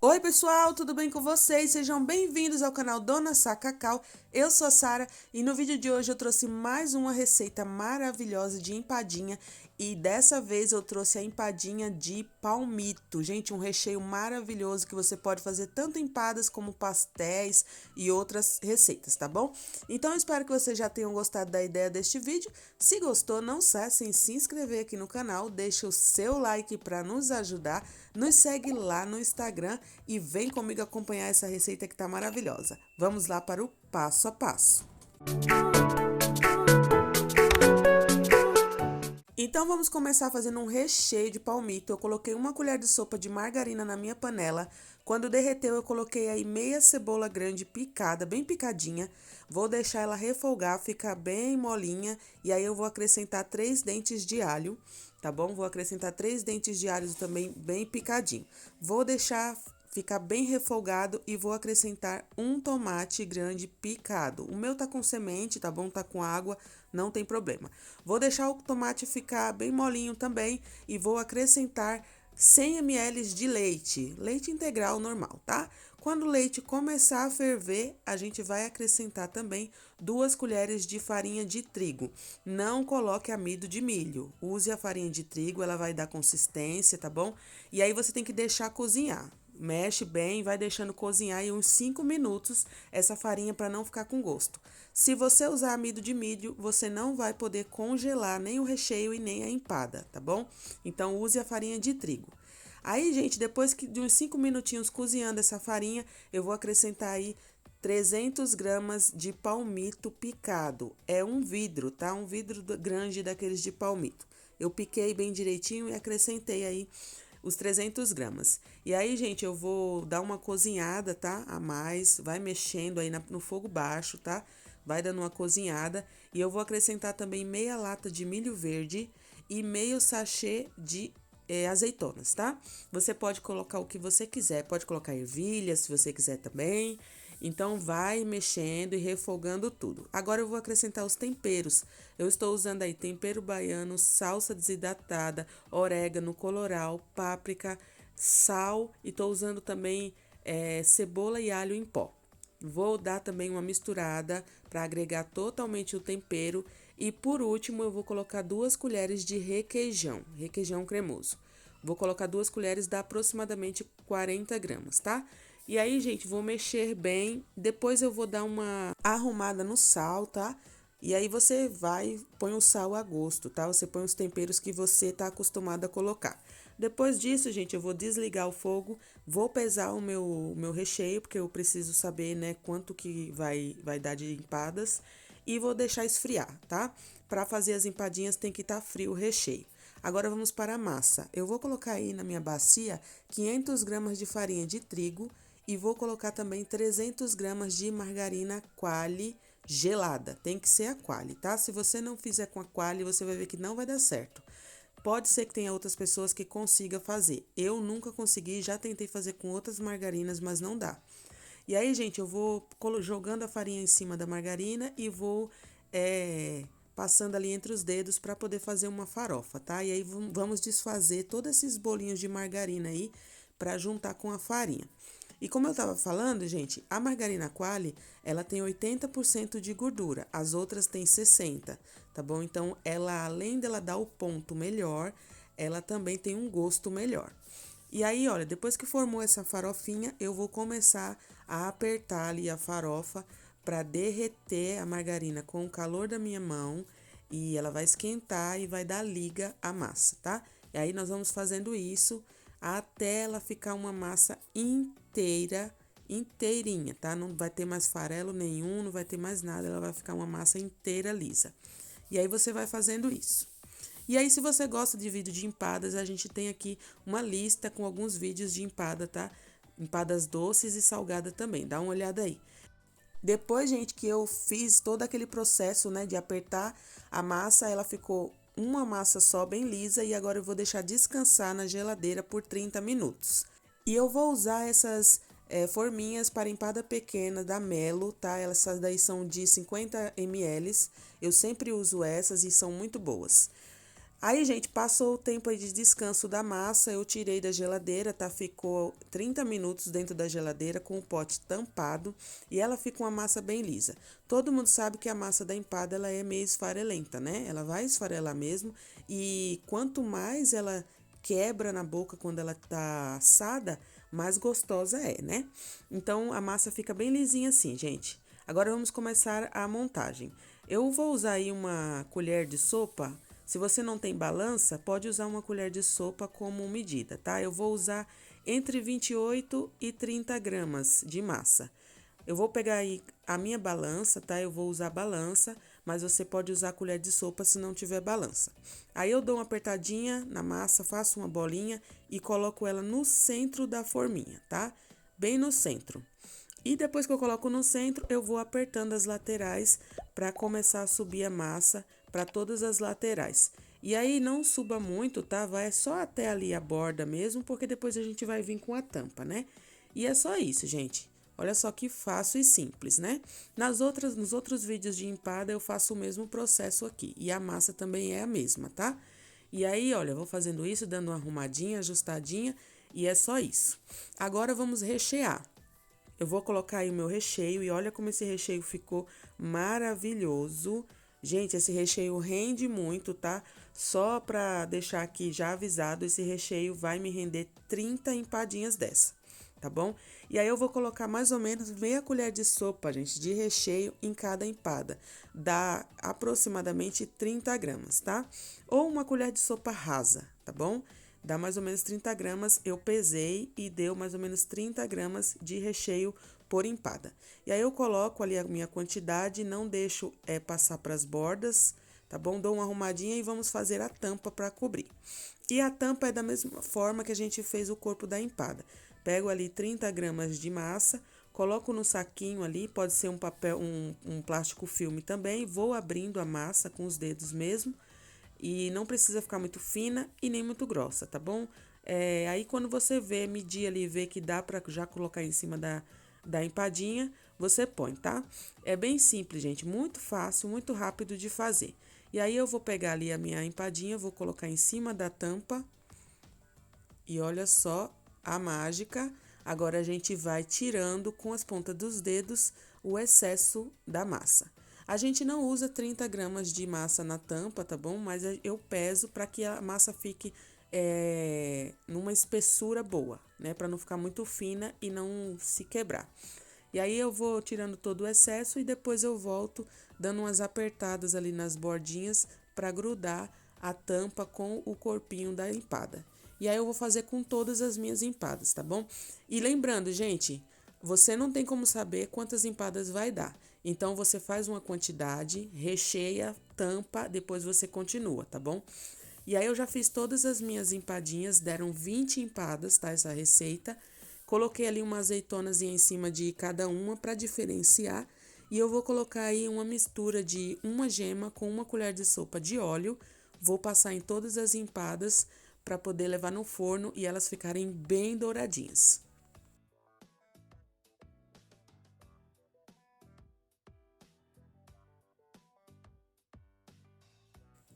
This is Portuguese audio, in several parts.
Oi pessoal, tudo bem com vocês? Sejam bem-vindos ao canal Dona Sá Cacau. Eu sou a Sara e no vídeo de hoje eu trouxe mais uma receita maravilhosa de empadinha e dessa vez eu trouxe a empadinha de palmito. Gente, um recheio maravilhoso que você pode fazer tanto empadas como pastéis e outras receitas, tá bom? Então eu espero que vocês já tenham gostado da ideia deste vídeo. Se gostou, não cesse em se inscrever aqui no canal, deixa o seu like para nos ajudar, nos segue lá no Instagram e vem comigo acompanhar essa receita que tá maravilhosa. Vamos lá para o passo a passo. Então vamos começar fazendo um recheio de palmito. Eu coloquei uma colher de sopa de margarina na minha panela. Quando derreteu, eu coloquei aí meia cebola grande picada, bem picadinha. Vou deixar ela refogar, ficar bem molinha. E aí eu vou acrescentar 3 dentes de alho, tá bom? Vou acrescentar 3 dentes de alho também bem picadinho. Vou deixar ficar bem refogado e vou acrescentar um tomate grande picado. O meu tá com semente, tá bom? Tá com água, não tem problema. Vou deixar o tomate ficar bem molinho também e vou acrescentar 100 ml de leite, leite integral normal, tá? Quando o leite começar a ferver, a gente vai acrescentar também 2 colheres de farinha de trigo. Não coloque amido de milho, use a farinha de trigo, ela vai dar consistência, tá bom? E aí você tem que deixar cozinhar. Mexe bem, vai deixando cozinhar aí uns 5 minutos essa farinha para não ficar com gosto. Se você usar amido de milho, você não vai poder congelar nem o recheio e nem a empada, tá bom? Então use a farinha de trigo. Aí, gente, depois de uns 5 minutinhos cozinhando essa farinha, eu vou acrescentar aí 300 gramas de palmito picado. É um vidro, tá? Um vidro grande daqueles de palmito. Eu piquei bem direitinho e acrescentei aí os 300 gramas. E aí, gente, eu vou dar uma cozinhada, tá? A mais, vai mexendo aí no fogo baixo, tá? Vai dando uma cozinhada. E eu vou acrescentar também meia lata de milho verde e meio sachê de azeitonas, tá? Você pode colocar o que você quiser, pode colocar ervilha se você quiser também. Então, vai mexendo e refogando tudo. Agora, eu vou acrescentar os temperos. Eu estou usando aí tempero baiano, salsa desidratada, orégano, colorau, páprica, sal e estou usando também cebola e alho em pó. Vou dar também uma misturada para agregar totalmente o tempero. E por último, eu vou colocar 2 colheres de requeijão cremoso. Vou colocar 2 colheres, dá aproximadamente 40 gramas, tá? E aí, gente, vou mexer bem. Depois eu vou dar uma arrumada no sal, tá? E aí você põe o sal a gosto, tá? Você põe os temperos que você tá acostumado a colocar. Depois disso, gente, eu vou desligar o fogo, vou pesar o meu recheio, porque eu preciso saber, né, quanto que vai dar de empadas. E vou deixar esfriar, tá? Para fazer as empadinhas tem que estar frio o recheio. Agora vamos para a massa. Eu vou colocar aí na minha bacia 500 gramas de farinha de trigo e vou colocar também 300 gramas de margarina Qualy gelada. Tem que ser a Qualy, tá? Se você não fizer com a Qualy, você vai ver que não vai dar certo. Pode ser que tenha outras pessoas que consigam fazer. Eu nunca consegui, já tentei fazer com outras margarinas, mas não dá. E aí, gente, eu vou jogando a farinha em cima da margarina e vou passando ali entre os dedos para poder fazer uma farofa, tá? E aí vamos desfazer todos esses bolinhos de margarina aí para juntar com a farinha. E como eu estava falando, gente, a margarina Qualy, ela tem 80% de gordura, as outras têm 60%, tá bom? Então, ela, além dela dar o ponto melhor, ela também tem um gosto melhor. E aí, olha, depois que formou essa farofinha, eu vou começar a apertar ali a farofa para derreter a margarina com o calor da minha mão e ela vai esquentar e vai dar liga à massa, tá? E aí nós vamos fazendo isso até ela ficar uma massa inteira, inteirinha, tá? Não vai ter mais farelo nenhum, não vai ter mais nada, ela vai ficar uma massa inteira lisa. E aí você vai fazendo isso. E aí, se você gosta de vídeo de empadas, a gente tem aqui uma lista com alguns vídeos de empada, tá? Empadas doces e salgadas também, dá uma olhada aí. Depois, gente, que eu fiz todo aquele processo, né, de apertar a massa, ela ficou uma massa só, bem lisa, e agora eu vou deixar descansar na geladeira por 30 minutos. E eu vou usar essas forminhas para empada pequena da Melo, tá? Essas daí são de 50 ml. Eu sempre uso essas e são muito boas. Aí, gente, passou o tempo aí de descanso da massa, eu tirei da geladeira, tá? Ficou 30 minutos dentro da geladeira com o pote tampado e ela fica uma massa bem lisa. Todo mundo sabe que a massa da empada, ela é meio esfarelenta, né? Ela vai esfarelar mesmo e quanto mais ela quebra na boca quando ela tá assada, mais gostosa é, né? Então, a massa fica bem lisinha assim, gente. Agora vamos começar a montagem. Eu vou usar aí uma colher de sopa. Se você não tem balança, pode usar uma colher de sopa como medida, tá? Eu vou usar entre 28 e 30 gramas de massa. Eu vou pegar aí a minha balança, tá? Eu vou usar balança, mas você pode usar a colher de sopa se não tiver balança. Aí eu dou uma apertadinha na massa, faço uma bolinha e coloco ela no centro da forminha, tá? Bem no centro. E depois que eu coloco no centro, eu vou apertando as laterais para começar a subir a massa para todas as laterais. E aí não suba muito, tá? Vai só até ali a borda mesmo, porque depois a gente vai vir com a tampa, né? E é só isso, gente. Olha só que fácil e simples, né? Nos outros vídeos de empada eu faço o mesmo processo aqui. E a massa também é a mesma, tá? E aí, olha, eu vou fazendo isso, dando uma arrumadinha, ajustadinha, e é só isso. Agora vamos rechear. Eu vou colocar aí o meu recheio e olha como esse recheio ficou maravilhoso. Gente, esse recheio rende muito, tá? Só pra deixar aqui já avisado, esse recheio vai me render 30 empadinhas dessa, tá bom? E aí eu vou colocar mais ou menos meia colher de sopa, gente, de recheio em cada empada. Dá aproximadamente 30 gramas, tá? Ou uma colher de sopa rasa, tá bom? Dá mais ou menos 30 gramas, eu pesei e deu mais ou menos 30 gramas de recheio por empada. E aí eu coloco ali a minha quantidade, não deixo passar para as bordas, tá bom? Dou uma arrumadinha e vamos fazer a tampa para cobrir. E a tampa é da mesma forma que a gente fez o corpo da empada. Pego ali 30 gramas de massa, coloco no saquinho ali, pode ser um papel, um plástico filme também, vou abrindo a massa com os dedos mesmo. E não precisa ficar muito fina e nem muito grossa, tá bom? Aí quando você vê, medir ali, ver que dá pra já colocar em cima da empadinha, você põe, tá? É bem simples, gente, muito fácil, muito rápido de fazer. E aí eu vou pegar ali a minha empadinha, vou colocar em cima da tampa. E olha só a mágica. Agora a gente vai tirando com as pontas dos dedos o excesso da massa. A gente não usa 30 gramas de massa na tampa, tá bom? Mas eu peso para que a massa fique numa espessura boa, né? Para não ficar muito fina e não se quebrar. E aí eu vou tirando todo o excesso e depois eu volto dando umas apertadas ali nas bordinhas para grudar a tampa com o corpinho da empada. E aí eu vou fazer com todas as minhas empadas, tá bom? E lembrando, gente, você não tem como saber quantas empadas vai dar. Então você faz uma quantidade, recheia, tampa, depois você continua, tá bom? E aí eu já fiz todas as minhas empadinhas, deram 20 empadas, tá? Essa receita. Coloquei ali uma azeitonazinha em cima de cada uma para diferenciar. E eu vou colocar aí uma mistura de uma gema com uma colher de sopa de óleo. Vou passar em todas as empadas para poder levar no forno e elas ficarem bem douradinhas.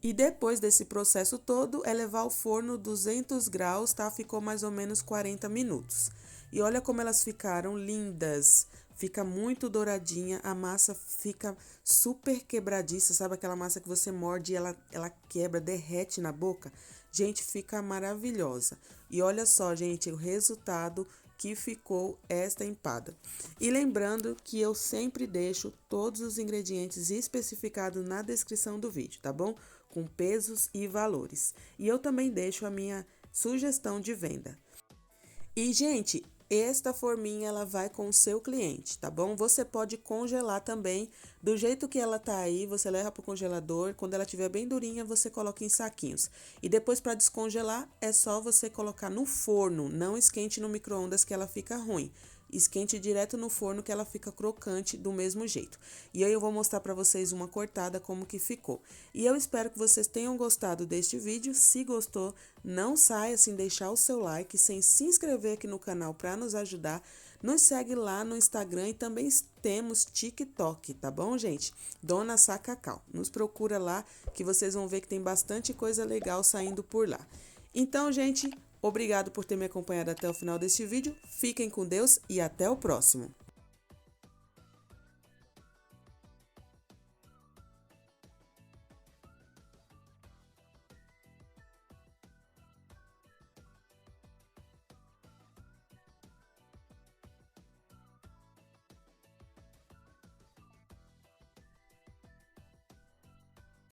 E depois desse processo todo, é levar ao forno 200 graus, tá? Ficou mais ou menos 40 minutos. E olha como elas ficaram lindas. Fica muito douradinha, a massa fica super quebradiça, sabe aquela massa que você morde e ela quebra, derrete na boca? Gente, fica maravilhosa. E olha só, gente, o resultado que ficou esta empada. E lembrando que eu sempre deixo todos os ingredientes especificados na descrição do vídeo, tá bom? Com pesos e valores. E eu também deixo a minha sugestão de venda. E, gente, esta forminha ela vai com o seu cliente, tá bom? Você pode congelar também, do jeito que ela tá aí, você leva pro congelador, quando ela estiver bem durinha, você coloca em saquinhos. E depois para descongelar, é só você colocar no forno, não esquente no micro-ondas que ela fica ruim. esquente direto no forno que ela fica crocante do mesmo jeito. E aí eu vou mostrar para vocês uma cortada como que ficou. E eu espero que vocês tenham gostado deste vídeo. Se gostou, não saia sem deixar o seu like, sem se inscrever aqui no canal para nos ajudar. Nos segue lá no Instagram e também temos TikTok, tá bom, gente? Dona Sá Cacau. Nos procura lá que vocês vão ver que tem bastante coisa legal saindo por lá. Então, gente, obrigado por ter me acompanhado até o final deste vídeo. Fiquem com Deus e até o próximo.